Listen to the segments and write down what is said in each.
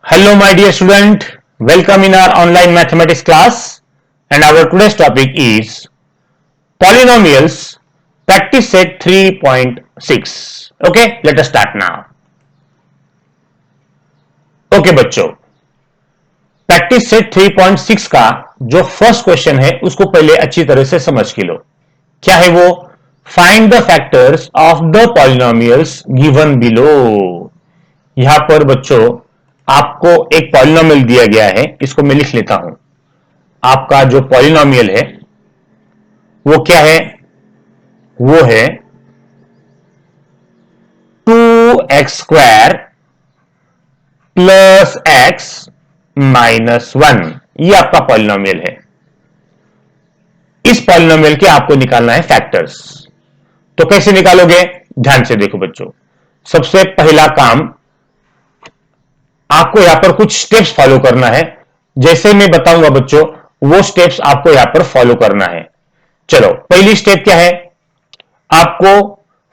Hello, my dear student. Welcome in our online mathematics class. And our today's topic is polynomials, practice set 3.6. Okay, let us start now. Okay, बच्चों, practice set 3.6 का जो first question है उसको पहले अच्छी तरह से समझ के लो. क्या है वो? Find the factors of the polynomials given below. यहां पर बच्चों आपको एक पॉलिनोमियल दिया गया है, इसको मैं लिख लेता हूं. आपका जो पॉलिनोमियल है वो क्या है? वो है 2x² प्लस x माइनस 1. ये आपका पॉलिनोमियल है. इस पॉलिनोमियल के आपको निकालना है फैक्टर्स. तो कैसे निकालोगे? ध्यान से देखो बच्चों. सबसे पहला काम, आपको यहां पर कुछ स्टेप्स फॉलो करना है. जैसे मैं बताऊंगा बच्चों, वो स्टेप्स आपको यहां पर फॉलो करना है. चलो, पहली स्टेप क्या है? आपको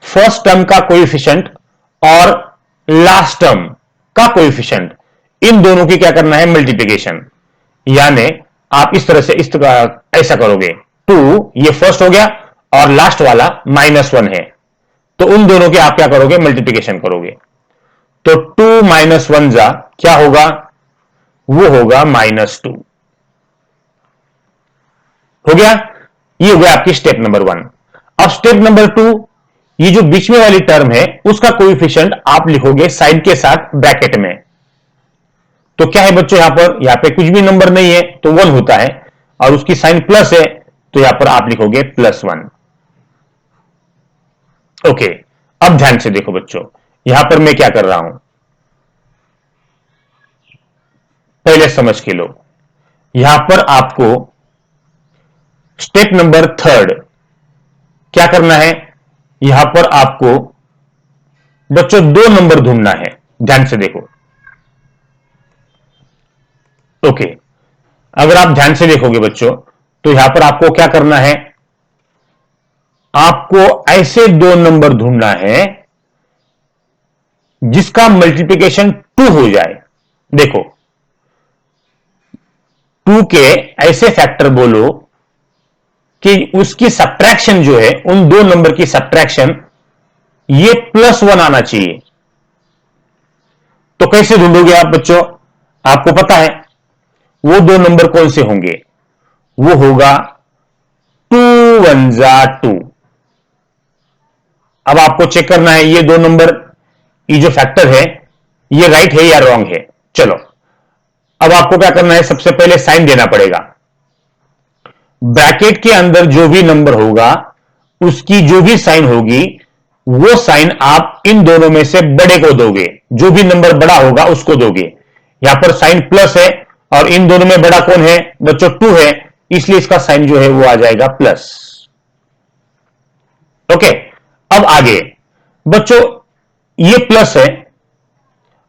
फर्स्ट टर्म का कोएफिशिएंट और लास्ट टर्म का कोएफिशिएंट, इन दोनों की क्या करना है? मल्टीप्लिकेशन. यानी आप इस तरह से ऐसा करोगे, 2 ये फर्स्ट हो गया और लास्ट वाला -1 है, तो उन दोनों के आप क्या करोगे? मल्टीप्लिकेशन करोगे. तो 2 - 1 जा क्या होगा? वो होगा -2. हो गया? ये हो गया आपकी स्टेप नंबर 1. अब स्टेप नंबर 2, ये जो बीच में वाली टर्म है उसका कोएफिशिएंट आप लिखोगे साइन के साथ ब्रैकेट में. तो क्या है बच्चों? यहां पे कुछ भी नंबर नहीं है तो 1 होता है, और उसकी साइन प्लस है तो यहां पर आप लिखोगे +1. ओके, अब ध्यान से देखो बच्चों, यहां पर मैं क्या कर रहा हूं पहले समझ के लो. यहां पर आपको स्टेप नंबर 3 क्या करना है? यहां पर आपको बच्चों 2 नंबर ढूंढना है. ध्यान से देखो. ओके, अगर आप ध्यान से देखोगे बच्चों, तो यहां पर आपको क्या करना है? आपको ऐसे 2 नंबर ढूंढना है जिसका मल्टीप्लिकेशन 2 हो जाए. देखो, 2 के ऐसे फैक्टर बोलो कि उसकी सब्ट्रैक्शन जो है, उन 2 नंबर की सब्ट्रैक्शन ये +1 आना चाहिए. तो कैसे ढूंढोगे आप बच्चों? आपको पता है वो 2 नंबर कौन से होंगे? वो होगा 2 1 2. अब आपको चेक करना है ये 2 नंबर, ये जो फैक्टर है ये राइट है या रॉन्ग है. चलो, अब आपको क्या करना है? सबसे पहले साइन देना पड़ेगा. ब्रैकेट के अंदर जो भी नंबर होगा उसकी जो भी साइन होगी वो साइन आप इन दोनों में से बड़े को दोगे. जो भी नंबर बड़ा होगा उसको दोगे. यहां पर साइन प्लस है और इन दोनों में बड़ा कौन है बच्चों? 2 है, इसलिए इसका साइन जो है वो आ जाएगा प्लस. ओके, अब आगे बच्चों, ये प्लस है.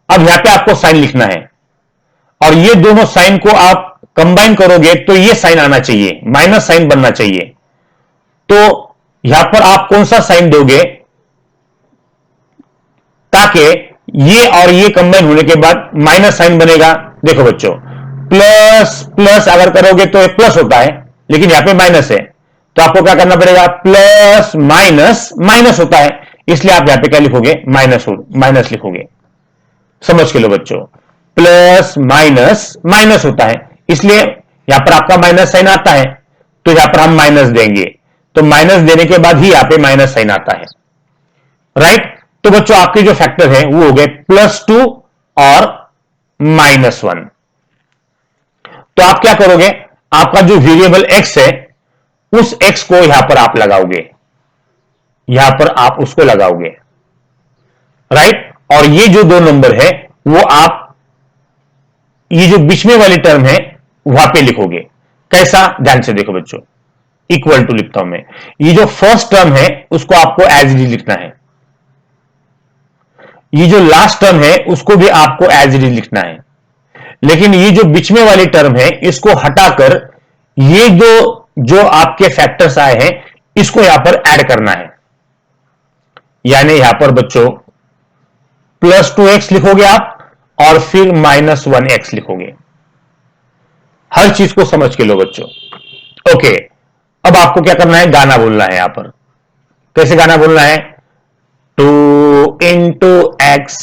अब यहां पे आपको साइन लिखना है और ये दोनों साइन को आप कंबाइन करोगे तो ये साइन आना चाहिए, माइनस साइन बनना चाहिए. तो यहां पर आप कौन सा साइन दोगे ताकि ये और ये कंबाइन होने के बाद माइनस साइन बनेगा? देखो बच्चों, प्लस प्लस अगर करोगे तो प्लस होता है, लेकिन यहां पे माइनस है, तो आपको क्या करना पड़ेगा? प्लस माइनस माइनस होता है, इसलिए आप यहां पे क्या लिखोगे? माइनस लिखोगे. समझ के लो बच्चों, प्लस माइनस माइनस होता है, इसलिए यहां पर आपका माइनस साइन आता है, तो यहां पर हम माइनस देंगे. तो माइनस देने के बाद ही यहां पे माइनस साइन आता है. राइट? तो बच्चों आपके जो फैक्टर है वो हो गए +2 और -1. तो आप क्या करोगे? आपका जो वेरिएबल x है उस x को यहां पर आप लगाओगे, यहां पर आप उसको लगाओगे. राइट? और ये जो 2 नंबर है वो आप ये जो बीच में वाली टर्म है वहां पे लिखोगे. कैसा? ध्यान से देखो बच्चों, इक्वल टू लिखता हूं मैं. ये जो फर्स्ट टर्म है उसको आपको एज इट इज लिखना है. ये जो लास्ट टर्म है उसको भी आपको एज इट इज लिखना है. लेकिन ये जो बीच में वाली टर्म है इसको हटाकर ये जो आपके फैक्टर्स आए हैं इसको यहां पर ऐड करना है. यानी यहां पर बच्चों +2x लिखोगे आप और फिर -1x लिखोगे। हर चीज को समझ के लो बच्चों। ओके, अब आपको क्या करना है, गाना बोलना है। यहां पर कैसे गाना बोलना है, 2 into x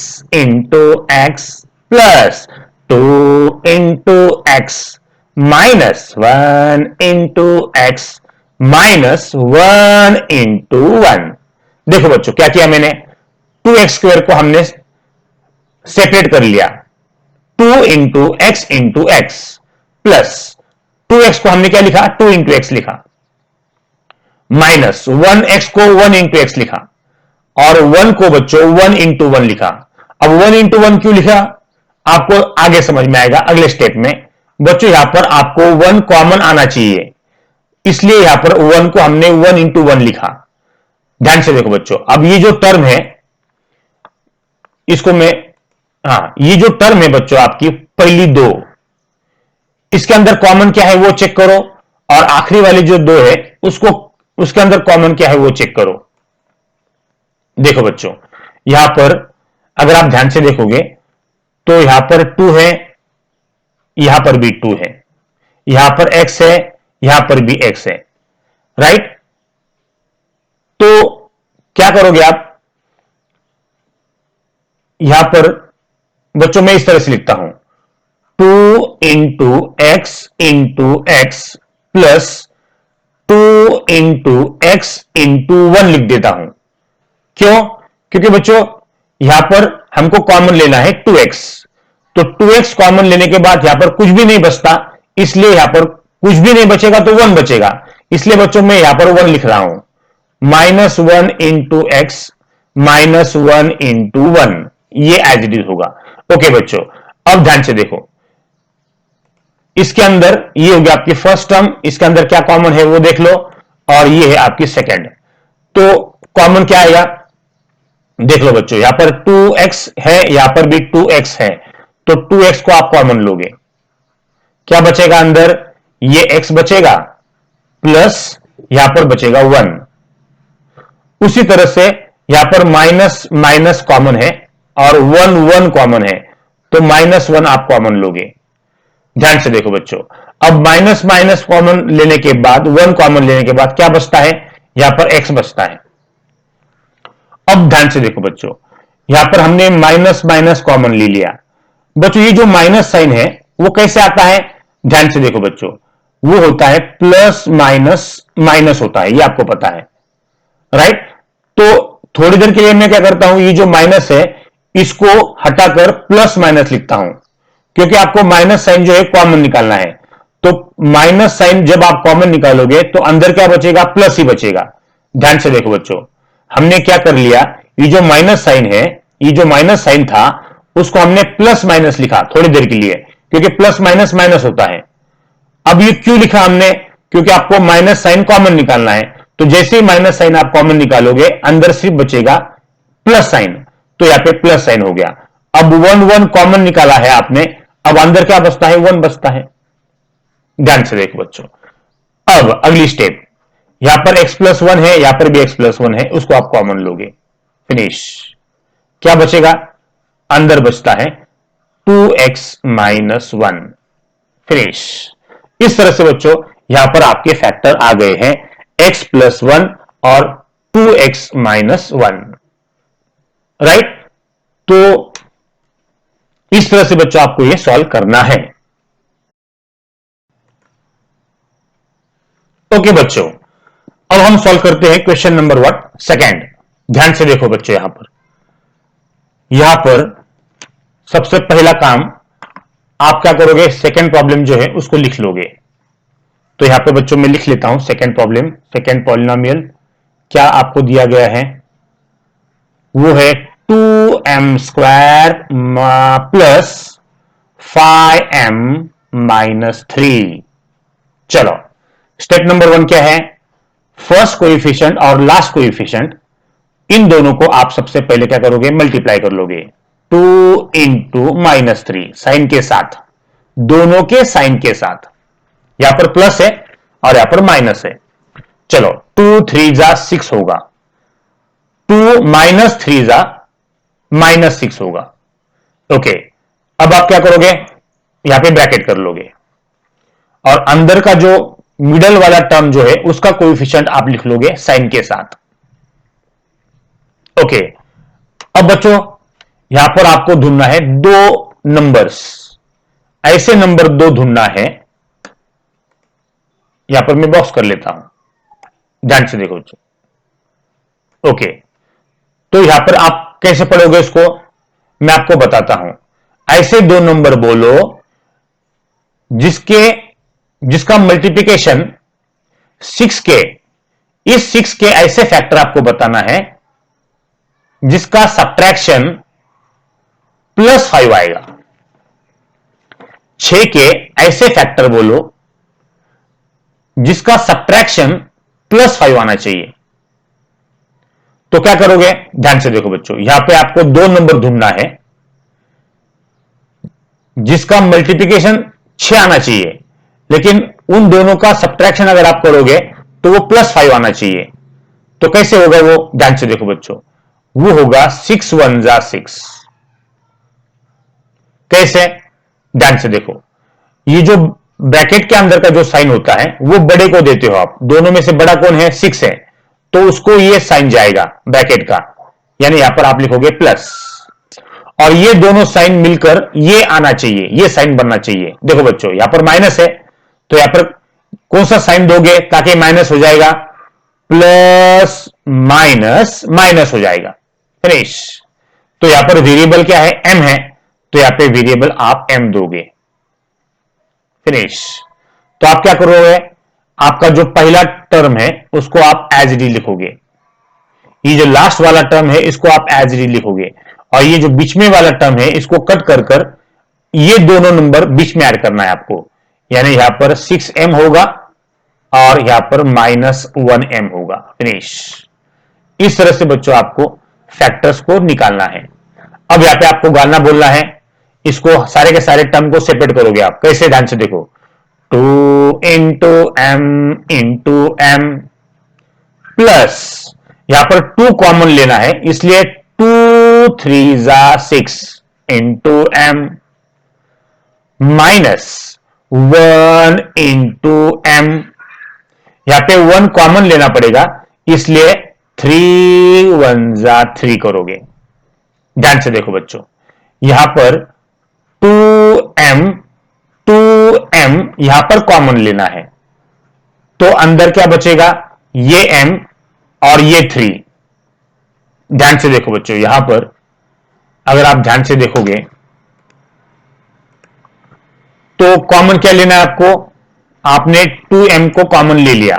plus 2 into x -1 into x -1 into 1। देखो बच्चों क्या किया मैंने, 2x² को हमने सेपरेट कर लिया, 2 into x प्लस 2x को हमने क्या लिखा, 2 into x लिखा, -1x को 1 into x लिखा, और 1 को बच्चों 1 into 1 लिखा। अब 1 into 1 क्यों लिखा, आपको आगे समझ में आएगा अगले स्टेप में। बच्चों यहां पर आपको 1 कॉमन आना चाहिए, इसलिए यहां पर 1 को हमने 1 into 1 लिखा। ध्यान से देखो बच्चों, अब ये जो टर्म है इसको मैं, ये जो टर्म है बच्चों आपकी पहली दो, इसके अंदर कॉमन क्या है वो चेक करो, और आखिरी वाली जो दो है उसको, उसके अंदर कॉमन क्या है वो चेक करो। देखो बच्चों यहां पर अगर आप ध्यान से देखोगे तो यहां पर 2 है, यहां पर भी 2 है, यहां पर x है, यहां पर भी x है, राइट। तो क्या करोगे आप, यहां पर बच्चों मैं इस तरह से लिखता हूं, 2 into x plus 2 into x into 1 लिख देता हूं। क्यों, क्योंकि बच्चों यहां पर हमको कॉमन लेना है 2x, तो 2x कॉमन लेने के बाद यहां पर कुछ भी नहीं बचता, इसलिए यहां पर कुछ भी नहीं बचेगा तो 1 बचेगा, इसलिए बच्चों मैं यहां पर 1 लिख रहा हूं, -1 into x -1 into 1, ये एज इट इज होगा। ओके बच्चों, अब ध्यान से देखो, इसके अंदर ये हो गया आपकी फर्स्ट टर्म, इसके अंदर क्या कॉमन है वो देख लो, और ये है आपकी सेकेंड। तो कॉमन क्या आएगा, देख लो बच्चों, यहां पर 2x है, यहां पर भी 2x है, तो 2x को आप कॉमन लोगे, क्या बचेगा अंदर, ये x बचेगा, प्लस यहां पर बचेगा 1। उसी तरह से यहां पर माइनस माइनस कॉमन है और 1 1 कॉमन है, तो -1 आप कॉमन लोगे। ध्यान से देखो बच्चों, अब माइनस माइनस कॉमन लेने के बाद, 1 कॉमन लेने के बाद क्या बचता है, यहां पर x बचता है। अब ध्यान से देखो बच्चों, यहां पर हमने माइनस माइनस कॉमन ले लिया। बच्चों ये जो माइनस साइन है वो कैसे आता है, ध्यान से देखो बच्चों, वो होता है प्लस माइनस माइनस होता है, ये आपको पता है, राइट। तो थोड़ी देर के लिए मैं क्या करता हूं, ये जो माइनस है इसको हटाकर प्लस माइनस लिखता हूं, क्योंकि आपको माइनस साइन जो है कॉमन निकालना है। तो माइनस साइन जब आप कॉमन निकालोगे तो अंदर क्या बचेगा, प्लस ही बचेगा। ध्यान से देखो बच्चों, हमने क्या कर लिया, ये जो माइनस साइन है, ये जो माइनस साइन था उसको हमने प्लस माइनस लिखा थोड़ी देर के लिए, क्योंकि प्लस माइनस माइनस होता है। अब ये क्यों लिखा हमने, क्योंकि आपको माइनस साइन कॉमन निकालना है, तो जैसे ही माइनस साइन आप कॉमन निकालोगे अंदर सिर्फ बचेगा प्लस साइन, तो यहां पे प्लस साइन हो गया। अब 1 1 कॉमन निकाला है आपने, अब अंदर क्या बचता है, 1 बचता है। ध्यान से देखो बच्चों, अब अगली स्टेप, यहां पर x+1 है, यहां पर भी x+1 है, उसको आप कॉमन लोगे, फिनिश। क्या बचेगा, अंदर बचता है 2x-1, फिनिश। इस तरह से बच्चों यहां पर आपके फैक्टर आ गए हैं x+1 और 2x-1, राइट। तो इस तरह से बच्चों आपको यह सॉल्व करना है। ओके बच्चों, अब हम सॉल्व करते हैं क्वेश्चन नंबर व्हाट, सेकंड। ध्यान से देखो बच्चों, यहां पर सबसे पहला काम आप क्या करोगे, सेकंड प्रॉब्लम जो है उसको लिख लोगे। तो यहां पे बच्चों मैं लिख लेता हूं सेकंड प्रॉब्लम, सेकंड पॉलिनोमियल क्या आपको दिया गया है, वो है 2m² प्लस 5m-3। चलो स्टेप नंबर 1 क्या है, फर्स्ट कोएफिशिएंट और लास्ट कोएफिशिएंट इन दोनों को आप सबसे पहले क्या करोगे, मल्टीप्लाई कर लोगे। 2 इंटू -3 साइन के साथ, दोनों के साइन के साथ, यहां पर प्लस है और यहां पर माइनस है। चलो 2 3 जा 6 होगा, 2 -3 जा -6 होगा। ओके, अब आप क्या करोगे, यहां पे ब्रैकेट कर लोगे और अंदर का जो मिडल वाला टर्म जो है उसका कोएफिशिएंट आप लिख लोगे साइन के साथ। ओके, अब बच्चों यहां पर आपको ढूंढना है दो नंबर्स, ऐसे नंबर दो ढूंढना है। यहां पर मैं बॉक्स कर लेता हूं, ध्यान से देखो बच्चों। ओके, तो यहां पर आप कैसे पढ़ोगे इसको, मैं आपको बताता हूं। ऐसे दो नंबर बोलो जिसके जिसका मल्टीप्लिकेशन 6 के, इस 6 के ऐसे फैक्टर आपको बताना है जिसका सब्ट्रैक्शन +5 आएगा। 6 के ऐसे फैक्टर बोलो जिसका सब्ट्रैक्शन +5 आना चाहिए। तो क्या करोगे, ध्यान से देखो बच्चों, यहां पे आपको दो नंबर ढूंढना है जिसका मल्टीप्लिकेशन 6 आना चाहिए, लेकिन उन दोनों का सब्ट्रैक्शन अगर आप करोगे तो वो +5 आना चाहिए। तो कैसे होगा वो, ध्यान से देखो बच्चों, वो होगा 6 1 जा 6। कैसे, ध्यान से देखो, ये जो ब्रैकेट के अंदर का जो साइन होता है वो बड़े को देते हो आप, दोनों में से बड़ा कौन है, 6 है, तो उसको ये साइन जाएगा ब्रैकेट का, यानी यहां पर आप लिखोगे प्लस, और ये दोनों साइन मिलकर ये आना चाहिए, ये साइन बनना चाहिए। देखो बच्चों यहां पर माइनस है, तो यहां पर कौन सा साइन दोगे ताकि माइनस हो जाएगा, प्लस माइनस माइनस हो जाएगा, फिनिश। तो यहां पर वेरिएबल क्या है, m है, तो यहां पे वेरिएबल आप m दोगे, फिनिश। तो आप क्या करोगे, आपका जो पहला टर्म है उसको आप एज डी लिखोगे, ये जो लास्ट वाला टर्म है इसको आप एज डी लिखोगे, और ये जो बीच में वाला टर्म है इसको कट कर कर ये दोनों नंबर बीच में ऐड करना है आपको, यानी यहां पर 6m होगा और यहां पर -1m होगा, फिनिश। इस तरह से बच्चों आपको फैक्टर्स को निकालना है। अब यहां पे आपको गाना बोलना है, इसको सारे के सारे टर्म को सेपरेट करोगे आप, कैसे, ध्यान से देखो, 2 इंटू m प्लस, यहां पर 2 कॉमन लेना है, इसलिए 2 3 जा 6 into m minus 1 into m, यहां पे 1 कॉमन लेना पड़ेगा, इसलिए 3 1 जा 3 करोगे। ध्यान से देखो बच्चों, यहां पर 2m यहां पर कॉमन लेना है, तो अंदर क्या बचेगा, ये m और ये 3। ध्यान से देखो बच्चों, यहां पर अगर आप ध्यान से देखोगे तो कॉमन क्या लेना है आपको, आपने 2m को कॉमन ले लिया,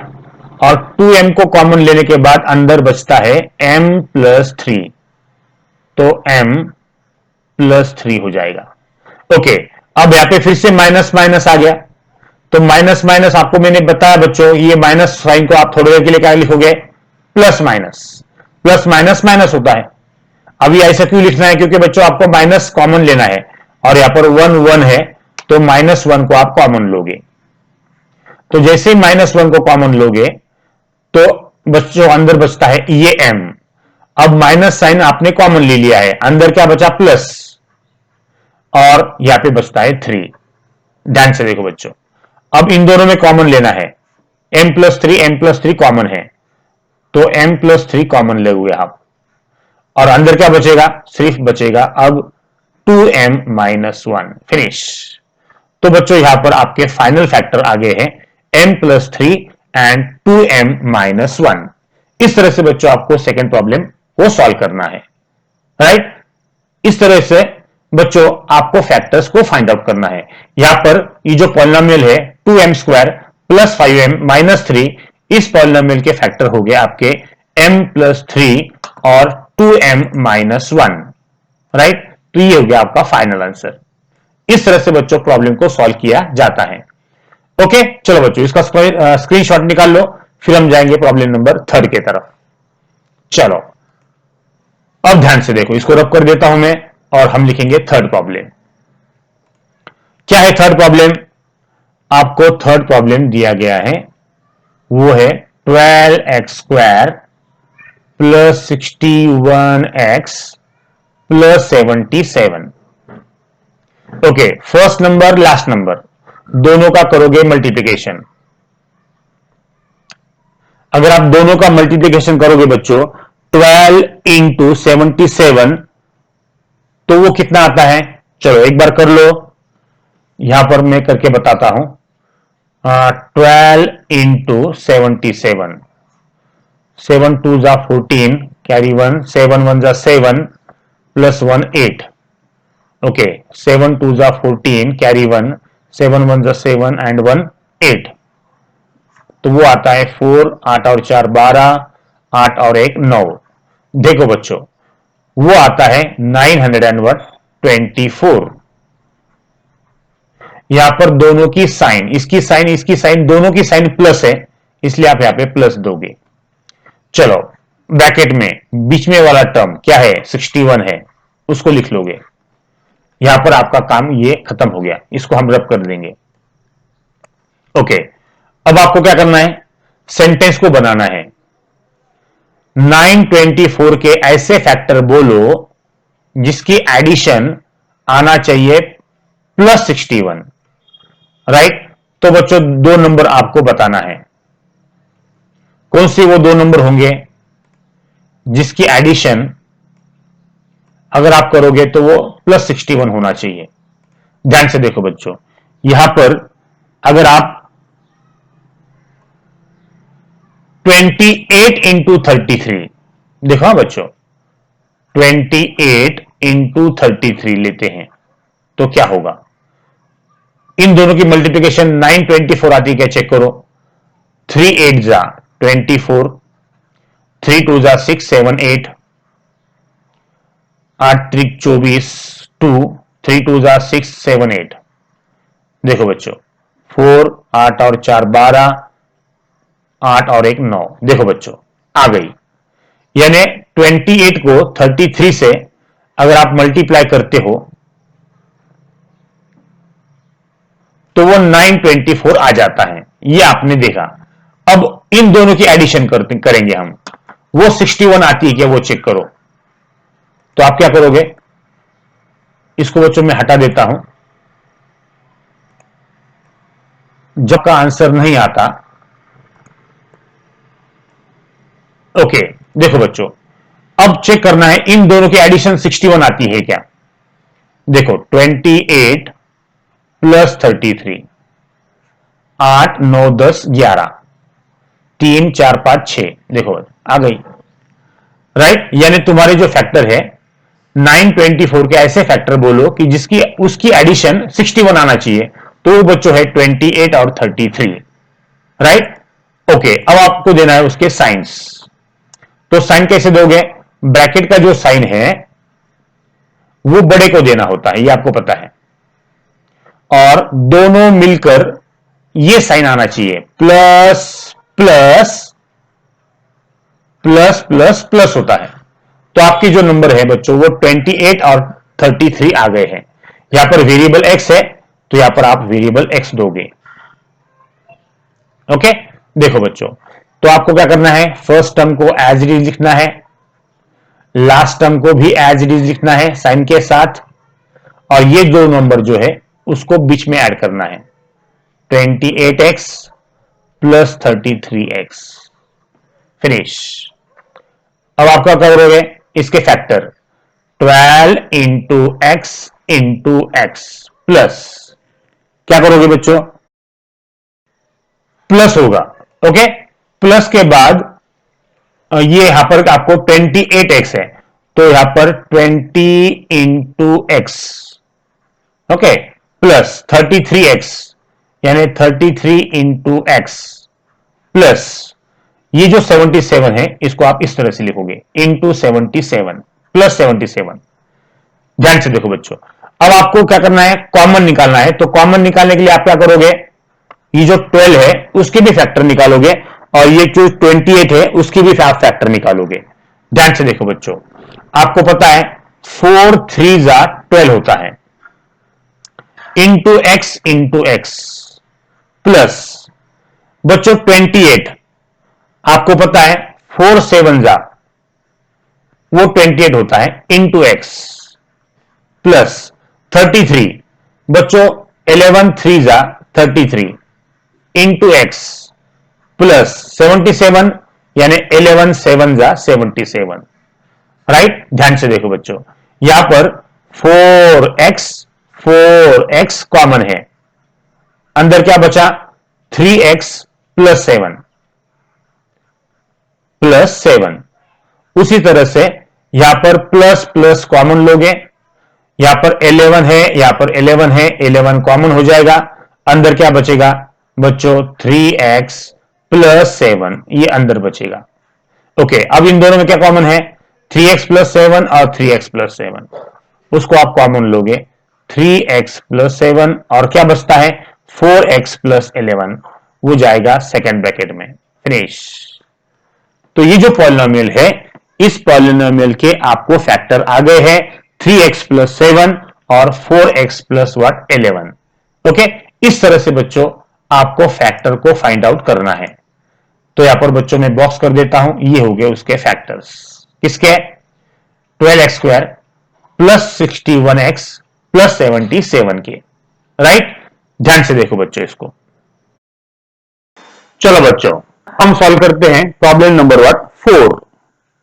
और 2m को कॉमन लेने के बाद अंदर बचता है m प्लस 3, तो m प्लस 3 हो जाएगा। ओके, अब यहां पे फिर से माइनस माइनस आ गया, तो माइनस माइनस आपको मैंने बताया बच्चों, ये माइनस साइन को आप थोड़ी देर के लिए क्या लिखोगे, प्लस माइनस माइनस होता है। अभी ऐसा क्यों लिखना है, क्योंकि बच्चों आपको माइनस कॉमन लेना है, और यहां पर 1 1 है, तो -1 को आप कॉमन लोगे। तो जैसे ही -1 को कॉमन लोगे तो बच्चों अंदर बचता है ये m, अब माइनस साइन आपने कॉमन ले लिया है, अंदर क्या बचा, प्लस, और यहां पे बचता है 3। ध्यान से देखो बच्चों, अब इन दोनों में कॉमन लेना है, m प्लस 3 कॉमन है, तो m प्लस 3 कॉमन लोगे आप, और अंदर क्या बचेगा, सिर्फ बचेगा अब 2m माइनस 1, फिनिश। तो बच्चों यहां पर आपके फाइनल फैक्टर आ गए हैं m plus 3 and 2m minus 1। इस तरह से बच्चों आपको सेकेंड प्रॉब्लम को सॉल्व करना है, राइट। इस तरह से बच्चों आपको फैक्टर्स को फाइंड आउट करना है। यहां पर ये जो पॉलिनोमियल है 2m square plus 5m minus 3, इस पॉलिनोमियल के फैक्टर हो गए आपके m प्लस 3 और 2m माइनस 1, राइट। तो ये हो गया आपका फाइनल आंसर। इस तरह से बच्चों प्रॉब्लम को सॉल्व किया जाता है। ओके, चलो बच्चों इसका स्क्रीनशॉट निकाल लो, फिर हम जाएंगे प्रॉब्लम नंबर 3 की तरफ। चलो अब ध्यान से देखो, इसको रब कर देता हूं मैं, और हम लिखेंगे थर्ड प्रॉब्लम। क्या है थर्ड प्रॉब्लम, आपको थर्ड प्रॉब्लम दिया गया है, वो है 12x square plus 61x plus 77। Okay, first number last number दोनों का करोगे मल्टीप्लिकेशन। अगर आप दोनों का मल्टीप्लिकेशन करोगे बच्चों 12 इंटू 77, तो वो कितना आता है? चलो एक बार कर लो, यहां पर मैं करके बताता हूं। 12 इंटू 77, 7 2 जा 14, कैरी 1, 7 1 जा 7, प्लस 1 8। ओके, 7 2 जा 14, कैरी 1, 7 1 जा 7 एंड 1 8। तो वो आता है 4, 8 और 4 12, 8 और 1 9। देखो बच्चों, वो आता है 924। यहां पर दोनों की साइन, इसकी साइन दोनों की साइन प्लस है, इसलिए आप यहां पे प्लस दोगे। चलो, ब्रैकेट में बीच में वाला टर्म क्या है? 61 है, उसको लिख लोगे। यहां पर आपका काम ये खत्म हो गया, इसको हम रब कर देंगे। ओके, अब आपको क्या करना है? सेंटेंस को बनाना है। 924 के ऐसे फैक्टर बोलो जिसकी एडिशन आना चाहिए प्लस 61, राइट? तो बच्चों दो नंबर आपको बताना है। कौन से वो दो नंबर होंगे जिसकी एडिशन अगर आप करोगे तो वो प्लस 61 होना चाहिए? ध्यान से देखो बच्चों, यहां पर अगर आप 28 इंटू 33, देखो हाँ बच्चों, 28 इंटू 33 लेते हैं तो क्या होगा? इन दोनों की मल्टीप्लिकेशन 924 आती है क्या? चेक करो। 3 8 जा 24, 3 2 जा 6 7 8, 8 3 24, 2, 3 2 जा 6 7 8। देखो बच्चों, 4 8 और 4 12, 8 और 1 9। देखो बच्चों आ गई। यानी 28 को 33 से अगर आप मल्टीप्लाई करते हो तो वो 924 आ जाता है, ये आपने देखा। अब इन दोनों की एडिशन करेंगे हम, वो 61 आती है क्या वो चेक करो। तो आप क्या करोगे? इसको बच्चों मैं हटा देता हूं। जब का आंसर नहीं आता, ओके देखो बच्चों, अब चेक करना है इन दोनों की एडिशन 61 आती है क्या। देखो 28 प्लस 33, 8 9 10 11, 3 4 5 6। देखो आ गई, राइट? यानी तुम्हारे जो फैक्टर है 924 के ऐसे फैक्टर बोलो कि जिसकी उसकी एडिशन 61 आना चाहिए, तो वो बच्चों है 28 और 33, राइट? ओके, अब आपको देना है उसके साइंस। तो साइन कैसे दोगे? ब्रैकेट का जो साइन है वो बड़े को देना होता है, ये आपको पता है, और दोनों मिलकर ये साइन आना चाहिए, plus plus plus plus plus होता है। तो आपकी जो नंबर है बच्चों वो 28 और 33 आ गए हैं। यहां पर वेरिएबल एक्स है, तो यहां पर आप वेरिएबल एक्स दोगे। ओके, देखो बच्चों, तो आपको क्या करना है? फर्स्ट टर्म को एज इट इज लिखना है, लास्ट टर्म को भी एज इट इज लिखना है साइन के साथ, और ये दो नंबर जो है उसको बीच में ऐड करना है, 28x प्लस 33x। फिनिश। अब आप क्या करोगे? इसके factor 12 into x into x plus, क्या करोगे बच्चों? प्लस होगा। ओके, प्लस के बाद ये यहां पर आपको 28x है, तो यहां पर 20 into x, okay, plus 33x, यानी 33 इंटू एक्स प्लस ये जो 77 है इसको आप इस तरह से लिखोगे, इंटू 77 प्लस 77। ध्यान से देखो बच्चों, अब आपको क्या करना है? कॉमन निकालना है। तो कॉमन निकालने के लिए आप क्या करोगे? ये जो 12 है उसके भी फैक्टर निकालोगे, और ये जो 28 है उसकी भी आप फैक्टर निकालोगे। ध्यान से देखो बच्चों, आपको पता है 4 3 जा 12 होता है, इंटू एक्स प्लस बच्चों 28, आपको पता है 4 7 जा वो 28 होता है, इंटू एक्स प्लस 33, बच्चों 11 3 जा 33 इंटू एक्स प्लस 77 यानी 11 7 जा 77, राइट। ध्यान से देखो बच्चों, यहां पर 4x कॉमन है, अंदर क्या बचा 3x प्लस 7। उसी तरह से यहां पर प्लस प्लस कॉमन लोगे, यहां पर 11 है, यहां पर 11 है, 11 कॉमन हो जाएगा, अंदर क्या बचेगा बच्चों 3x प्लस 7, ये अंदर बचेगा। ओके, अब इन दोनों में क्या कॉमन है 3x प्लस 7 और 3x प्लस 7, उसको आप कॉमन लोगे 3x प्लस 7 और क्या बचता है 4x प्लस 11, वो जाएगा सेकेंड ब्रैकेट में, फिनिश। तो ये जो पॉलिनोमियल है, इस पॉलिनोमियल के आपको फैक्टर आ गए हैं 3x प्लस 7 और 4x प्लस 11। ओके, इस तरह से बच्चों आपको फैक्टर को फाइंड आउट करना है। तो यहां पर बच्चों में बॉक्स कर देता हूं, ये हो गए उसके फैक्टर्स, किसके 12x square plus 61x plus 77 के, राइट। ध्यान से देखो बच्चों इसको। चलो बच्चों हम सॉल्व करते हैं प्रॉब्लम नंबर 4।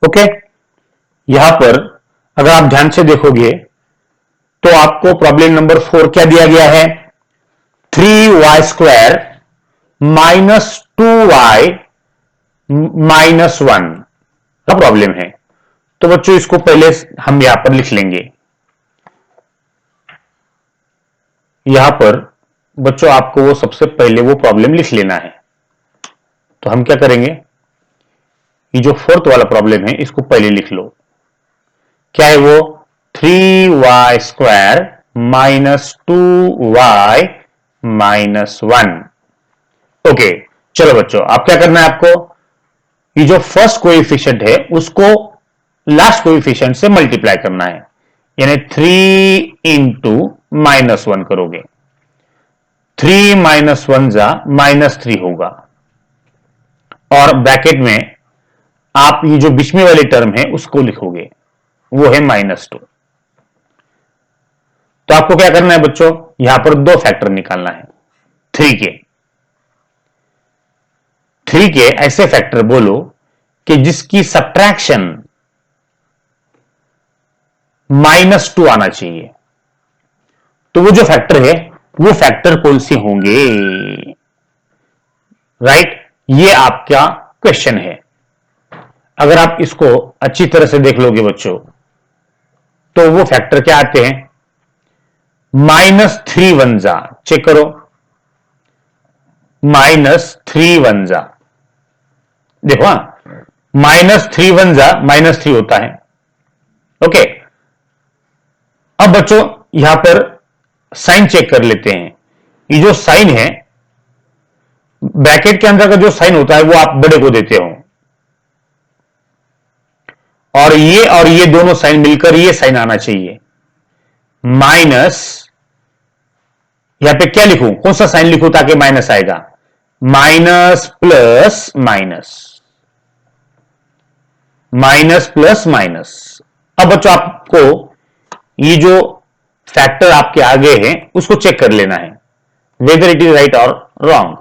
ओके, यहां पर अगर आप ध्यान से देखोगे तो आपको प्रॉब्लम नंबर 4 क्या दिया गया है 3y square minus 2y minus 1 का प्रॉब्लम है। तो बच्चों इसको पहले हम यहां पर लिख लेंगे। यहां पर बच्चों आपको वो सबसे पहले वो प्रॉब्लम लिख लेना है। तो हम क्या करेंगे, ये जो फोर्थ वाला प्रॉब्लम है इसको पहले लिख लो। क्या है वो 3y square minus 2y minus 1। Okay, चलो बच्चों आप क्या करना है, आपको ये जो फर्स्ट कोएफिशिएंट है उसको लास्ट कोएफिशिएंट से मल्टीप्लाई करना है, यानी 3 इंटू माइनस 1 करोगे, 3 माइनस 1 जा माइनस 3 होगा, और ब्रैकेट में आप ये जो बीच में वाली टर्म है उसको लिखोगे, वो है माइनस 2। तो आपको क्या करना है बच्चों, यहां पर दो फैक्टर निकालना है 3 के ऐसे फैक्टर बोलो कि जिसकी सब्ट्रैक्शन माइनस 2 आना चाहिए। तो वो जो फैक्टर है वो फैक्टर कौन से होंगे, राइट। ये आपका क्वेश्चन है। अगर आप इसको अच्छी तरह से देख लोगे बच्चों तो वो फैक्टर क्या आते हैं माइनस 3 वन जा, चेक करो माइनस 3 वन जा, देखो हाँ माइनस 3 वन जा माइनस 3 होता है। ओके, अब बच्चों यहां पर साइन चेक कर लेते हैं। ये जो साइन है ब्रैकेट के अंदर का जो साइन होता है वो आप बड़े को देते हो, और ये दोनों साइन मिलकर ये साइन आना चाहिए माइनस, यहां पे क्या लिखूं, कौन सा साइन लिखूं ताकि माइनस आएगा, minus plus minus, minus plus minus. अब बच्चों आपको ये जो फैक्टर आपके आगे हैं उसको चेक कर लेना है वेदर इट इज राइट और रॉन्ग।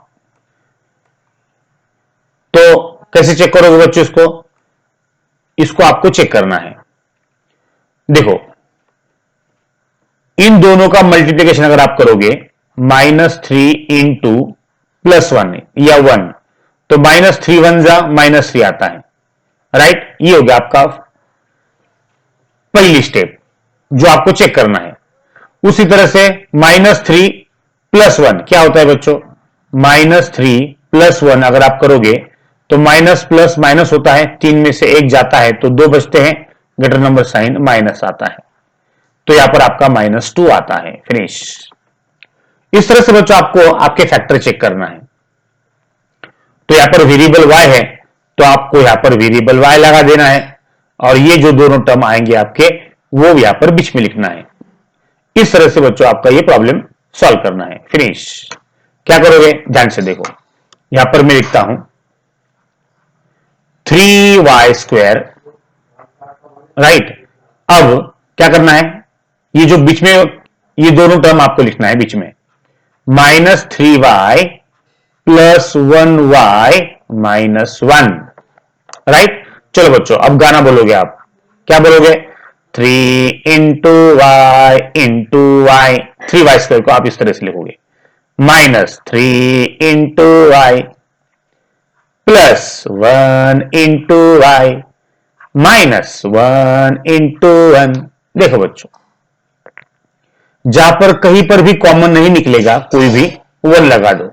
तो कैसे चेक करोगे बच्चों इसको आपको चेक करना है। देखो इन दोनों का मल्टीप्लिकेशन अगर आप करोगे माइनस 3 इंटू प्लस 1 या 1, तो माइनस 3 वन जा माइनस 3 आता है, राइट। ये हो गया आपका पहली स्टेप जो आपको चेक करना है। उसी तरह से माइनस 3 प्लस 1 क्या होता है बच्चों, माइनस 3 प्लस 1 अगर आप करोगे तो माइनस प्लस माइनस होता है, 3 में से 1 जाता है तो 2 बचते हैं, ग्रेटर नंबर साइन माइनस आता है, तो यहां पर आपका माइनस 2 आता है, फिनिश। इस तरह से बच्चों आपको आपके फैक्टर चेक करना है। तो यहां पर वेरिएबल y है तो आपको यहां पर वेरिएबल y लगा देना है, और ये जो दोनों टर्म आएंगे आपके वो यहां पर बीच में लिखना है। इस तरह से बच्चों आपका ये प्रॉब्लम सॉल्व करना है, फिनिश। क्या करोगे ध्यान से देखो, यहां पर मैं लिखता हूं 3y स्क्वायर, राइट। अब क्या करना है, ये जो बीच में ये दोनों टर्म आपको लिखना है बीच में, -3y plus 1y minus 1, right. चलो बच्चों अब गाना बोलोगे आप, क्या बोलोगे, 3 into Y into Y, 3y² को आप इस तरह से लिखोगे, -3 into y plus 1 into y minus 1 into 1। देखो बच्चों, जहां पर कहीं पर भी कॉमन नहीं निकलेगा कोई भी 1 लगा दो,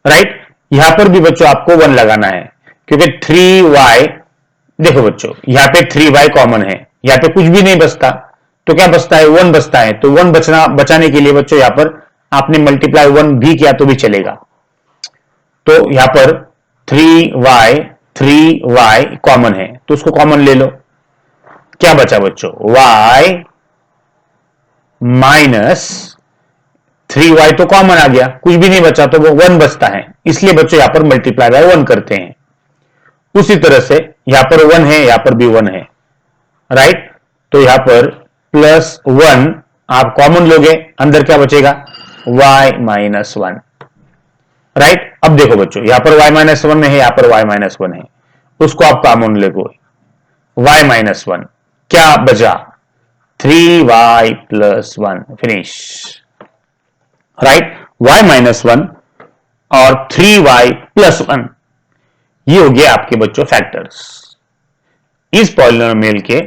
राइट। यहां पर भी बच्चों आपको 1 लगाना है, क्योंकि 3y, देखो बच्चों यहां पे 3y कॉमन है, यहां पे कुछ भी नहीं बचता, तो क्या बचता है, 1 बचता है। तो 1 बचाने के लिए बच्चों यहां पर आपने मल्टीप्लाई 1 भी किया तो भी चलेगा। तो यहां पर 3y कॉमन है, तो उसको कॉमन ले लो। क्या बचा बच्चों, y माइनस 3y तो कॉमन आ गया, कुछ भी नहीं बचा तो वो 1 बचता है, इसलिए बच्चों यहां पर मल्टीप्लाई बाय 1 करते हैं। उसी तरह से यहां पर 1 है, यहां पर भी 1 है, राइट। तो यहां पर प्लस 1 आप कॉमन लोगे, अंदर क्या बचेगा, y माइनस 1, राइट। अब देखो बच्चों यहां पर y माइनस 1 है, यहां पर y माइनस 1 है, उसको आप कॉमन लोगे, y माइनस 1, क्या बचा, 3y plus 1, finish, right. y minus 1 और 3y प्लस 1, ये हो गया आपके बच्चों फैक्टर्स। इस पॉलिनोमियल के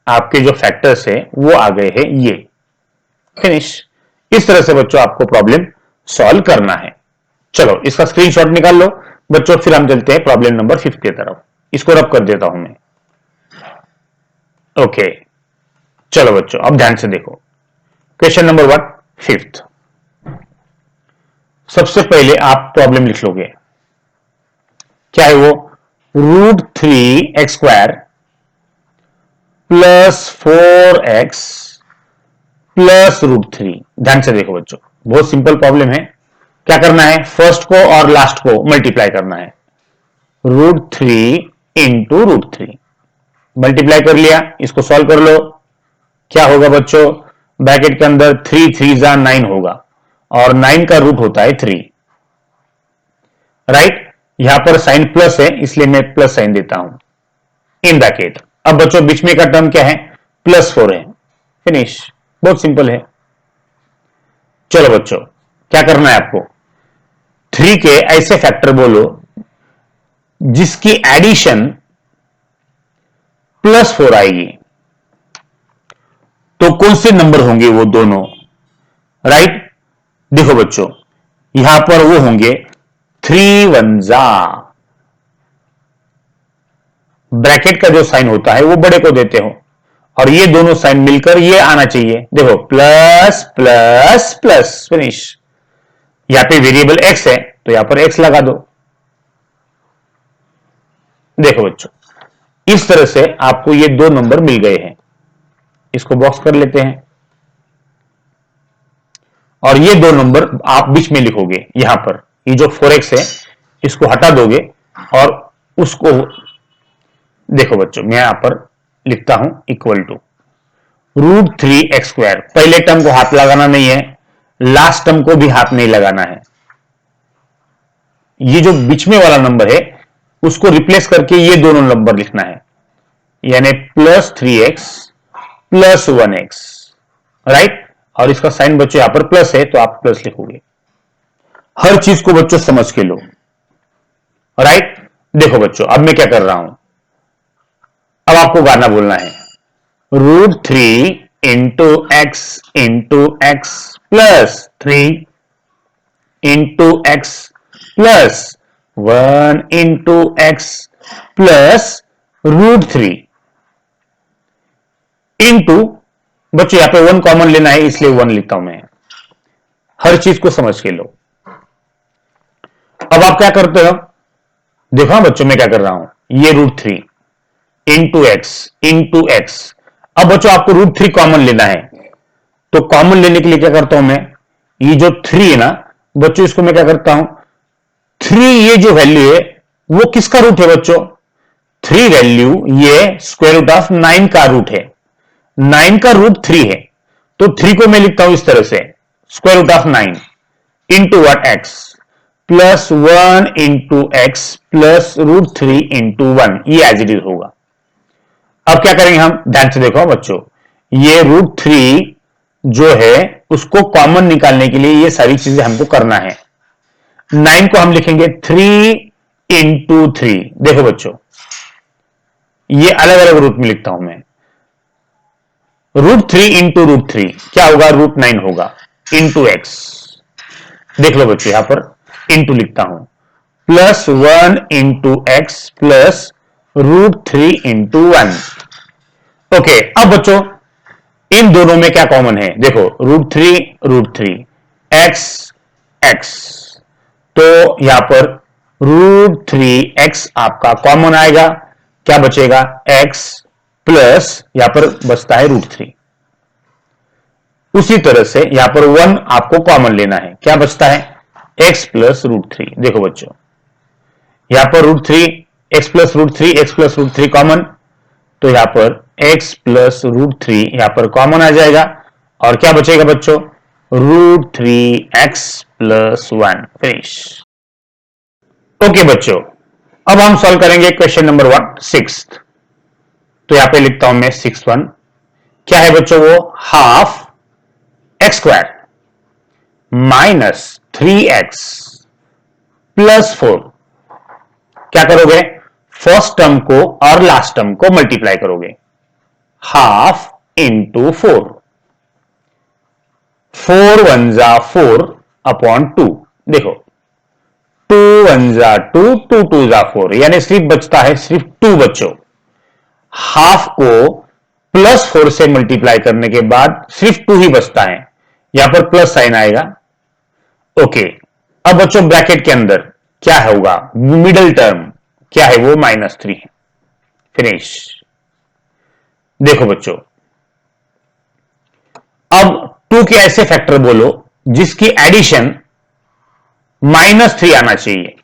आपके जो फैक्टर्स है वो आ गए हैं, ये, फिनिश। इस तरह से बच्चों आपको प्रॉब्लम सॉल्व करना है। चलो इसका स्क्रीनशॉट निकाल लो बच्चों, फिर हम चलते हैं प्रॉब्लम नंबर 5 की तरफ। इसको रब कर देता हूं मैं, ओके। चलो बच्चों अब ध्यान से देखो, क्वेश्चन नंबर 1 5th। सबसे पहले आप प्रॉब्लम लिख लोगे, क्या है वो, √3x² प्लस 4x प्लस √3। ध्यान से देखो बच्चों, बहुत सिंपल प्रॉब्लम है। क्या करना है, फर्स्ट को और लास्ट को मल्टीप्लाई करना है, √3 इंटू √3, मल्टीप्लाई कर लिया, इसको सॉल्व कर लो। क्या होगा बच्चों, ब्रैकेट के अंदर 3 3 जा 9 होगा, और 9 का रूट होता है 3, राइट। यहां पर साइन प्लस है, इसलिए मैं प्लस साइन देता हूं इन ब्रैकेट। अब बच्चों बीच में का टर्म क्या है, +4 है, फिनिश, बहुत सिंपल है। चलो बच्चों क्या करना है आपको, 3 के ऐसे फैक्टर बोलो जिसकी एडिशन +4 आएगी, तो कौन से नंबर होंगे वो दोनों, राइट। देखो बच्चों यहां पर वो होंगे 3 1 जा, ब्रैकेट का जो साइन होता है वो बड़े को देते हो, और ये दोनों साइन मिलकर ये आना चाहिए, देखो प्लस प्लस प्लस, फिनिश। यहां पे वेरिएबल x है तो यहां पर x लगा दो। देखो बच्चों इस तरह से आपको ये 2 नंबर मिल गए हैं, इसको बॉक्स कर लेते हैं, और ये 2 नंबर आप बीच में लिखोगे। यहां पर ये जो 4x है इसको हटा दोगे, और उसको देखो बच्चों मैं यहां पर लिखता हूं इक्वल टू √3x²। पहले टर्म को हाथ लगाना नहीं है, लास्ट टर्म को भी हाथ नहीं लगाना है, ये जो बीच में वाला नंबर है उसको रिप्लेस करके ये दोनों नंबर लिखना है, यानी +3x प्लस 1x, राइट। और इसका साइन बच्चों यहां पर प्लस है तो आप प्लस लिखोगे। हर चीज को बच्चों समझ के लो, राइट। देखो बच्चों अब मैं क्या कर रहा हूं, अब आपको गाना बोलना है, √3 into x plus 3 into x plus 1 into x plus √3 into, बच्चों यहां पे 1 कॉमन लेना है इसलिए 1 लिखता हूं मैं। हर चीज को समझ के लो। अब आप क्या करते हो, देखो बच्चों मैं क्या कर रहा हूं, ये √3 इंटू x। अब बच्चों आपको √3 कॉमन लेना है, तो कॉमन लेने के लिए क्या करता हूं मैं, ये जो 3 है ना बच्चों, इसको मैं क्या करता हूं, 3 ये जो वैल्यू है वो किसका रूट है बच्चों, 3 वैल्यू ये √9 का रूट है, 9 का रूट 3 है, तो 3 को मैं लिखता हूं इस तरह से, square root of 9 into what x plus 1 into x plus √3 into 1, ये एज इट इज होगा। अब क्या करेंगे हम, ध्यान से देखो बच्चों, ये √3 जो है उसको कॉमन निकालने के लिए ये सारी चीजें हमको करना है। 9 को हम लिखेंगे 3 इंटू 3। देखो बच्चों, ये अलग अलग रूप में लिखता हूं मैं, √3 इंटू √3 क्या होगा, √9 होगा इंटू एक्स। देख लो बच्चों, यहां पर इंटू लिखता हूं, plus 1 into x plus √3 into 1। Okay, अब बच्चों इन दोनों में क्या कॉमन है, देखो √3 एक्स एक्स, तो यहां पर √3x आपका कॉमन आएगा, क्या बचेगा, x प्लस यहां पर बचता है √3। उसी तरह से यहां पर 1 आपको कॉमन लेना है, क्या बचता है, x प्लस √3। देखो बच्चों, यहां पर √3 x प्लस √3 कॉमन, तो यहां पर x प्लस √3 यहां पर कॉमन आ जाएगा, और क्या बचेगा बच्चों, √3x प्लस 1। फिनिश। ओके बच्चों, अब हम सॉल्व करेंगे क्वेश्चन नंबर 6। तो यहां पे लिखता हूं मैं 6(1), क्या है बच्चों वो, half x square minus 3x plus 4। क्या करोगे, फर्स्ट टर्म को और लास्ट टर्म को मल्टीप्लाई करोगे, हाफ इंटू 4, 4 1 जा 4 अपॉन 2। देखो 2 1 जा 2, 2 2 जा 4, यानी सिर्फ बचता है सिर्फ 2 बच्चों। हाफ को प्लस 4 से मल्टीप्लाई करने के बाद सिर्फ 2 ही बचता है, यहां पर प्लस साइन आएगा। ओके, अब बच्चों ब्रैकेट के अंदर क्या होगा, मिडिल टर्म क्या है वो, -3 है। फिनिश। देखो बच्चों, अब 2 के ऐसे फैक्टर बोलो जिसकी एडिशन -3 आना चाहिए,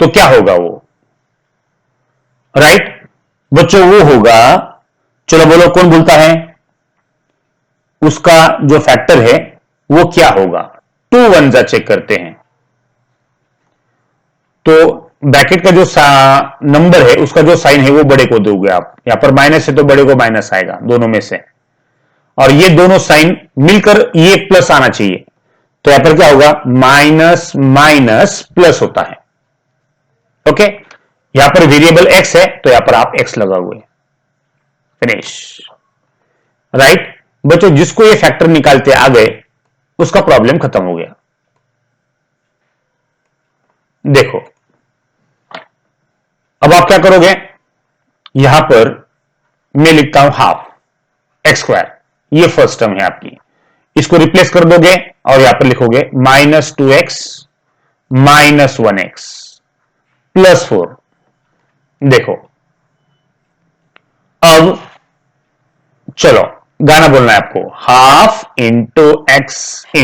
तो क्या होगा वो, राइट बच्चों, वो होगा, चलो बोलो कौन बोलता है, उसका जो फैक्टर है वो क्या होगा, 2 1 जा चेक करते हैं। तो ब्रैकेट का जो नंबर है उसका जो साइन है वो बड़े को दोगे आप, यहां पर माइनस है तो बड़े को माइनस आएगा दोनों में से, और ये दोनों साइन मिलकर ये प्लस आना चाहिए, तो यहां पर क्या होगा, माइनस माइनस प्लस होता है। ओके, यहां पर वेरिएबल x है तो यहां पर आप x लगाओगे। फिनिश। राइट बच्चों, जिसको ये फैक्टर निकालते आ गए उसका प्रॉब्लम खत्म हो गया। देखो अब आप क्या करोगे, यहां पर मैं लिखता हूं हाफ एक्स स्क्वायर, ये फर्स्ट टर्म है आपकी, इसको रिप्लेस कर दोगे और यहां पर लिखोगे -2x माइनस 1x प्लस 4। देखो अब चलो गाना बोलना है आपको, half into x -2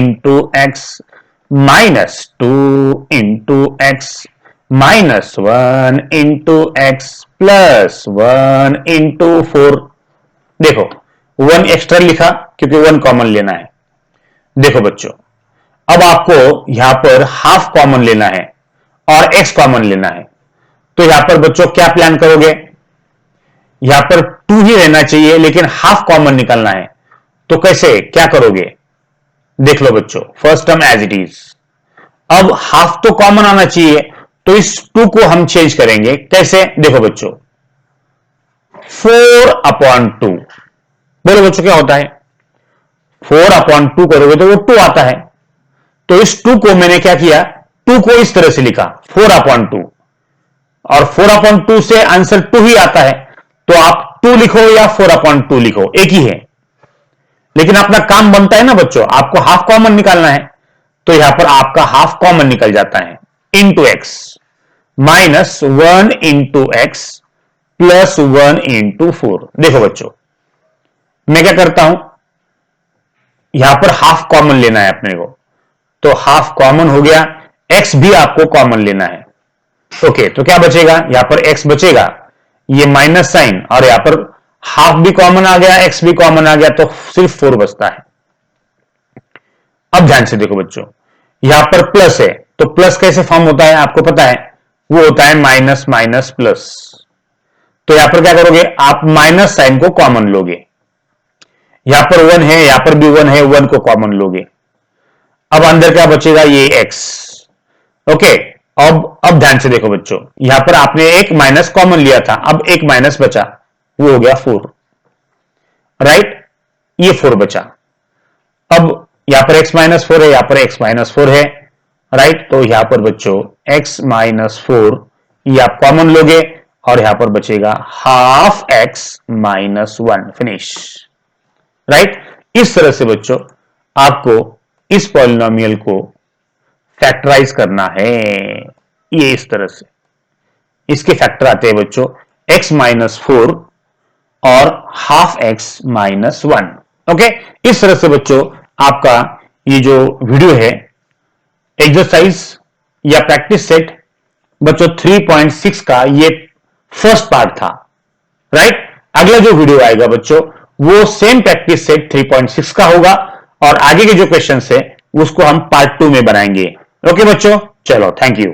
into x -1 into x plus 1 into 4। देखो 1 एक्स्ट्रा लिखा क्योंकि 1 कॉमन लेना है। देखो बच्चों, अब आपको यहां पर हाफ कॉमन लेना है और x कॉमन लेना है, तो यहां पर बच्चों क्या प्लान करोगे, यहां पर 2 ही रहना चाहिए लेकिन हाफ कॉमन निकालना है, तो कैसे क्या करोगे, देख लो बच्चों, first term as it is, अब हाफ तो कॉमन आना चाहिए, तो इस 2 को हम चेंज करेंगे, कैसे, देखो बच्चों 4/2, बोलो बच्चों क्या होता है, 4/2 करोगे तो वो 2 आता है, तो इस 2 को मैंने क्या किया, 2 को इस तरह से लिखा 4/2, और 4/2 से आंसर 2 ही आता है, तो आप 2 लिखो या 4/2 लिखो एक ही है, लेकिन अपना काम बनता है ना बच्चों, आपको हाफ कॉमन निकालना है, तो यहां पर आपका हाफ कॉमन निकल जाता है, into x -1 into x plus 1 into 4। देखो बच्चों मैं क्या करता हूं, यहां पर हाफ कॉमन लेना है अपने को, तो हाफ कॉमन हो गया, एक्स भी आपको कॉमन लेना है। ओके, तो क्या बचेगा, यहां पर एक्स बचेगा, ये माइनस साइन और यहां पर हाफ भी कॉमन आ गया, एक्स भी कॉमन आ गया, तो सिर्फ 4 बचता है। अब ध्यान से देखो बच्चों, यहां पर प्लस है, तो प्लस कैसे फॉर्म होता है आपको पता है, वो होता है माइनस माइनस प्लस। तो यहां पर क्या करोगे, आप माइनस साइन को कॉमन लोगे, यहां पर 1 है, यहां पर भी 1 है, 1 को कॉमन लोगे। अब अंदर क्या बचेगा, ये x। ओके, अब ध्यान से देखो बच्चों, यहां पर आपने एक माइनस कॉमन लिया था, अब एक माइनस बचा, वो हो गया 4, राइट, ये 4 बचा। अब यहां पर x माइनस 4 है, यहां पर x माइनस 4 है, राइट, तो यहां पर बच्चों x माइनस 4 ये आप कॉमन लोगे, और यहां पर बचेगा half x minus 1, finish, right. इस तरह से बच्चों आपको इस पॉलिनोमियल को फैक्टराइज करना है, ये इस तरह से इसके फैक्टर आते हैं बच्चों x माइनस 4 और हाफ x माइनस 1। ओके, इस तरह से बच्चों आपका ये जो वीडियो है एक्सरसाइज या प्रैक्टिस सेट बच्चों 3.6 का ये फर्स्ट पार्ट था, राइट। अगला जो वीडियो आएगा बच्चों वो सेम प्रैक्टिस सेट 3.6 का होगा, और आगे के जो क्वेश्चन है उसको हम पार्ट 2 में बनाएंगे। ओके बच्चों, चलो, थैंक यू।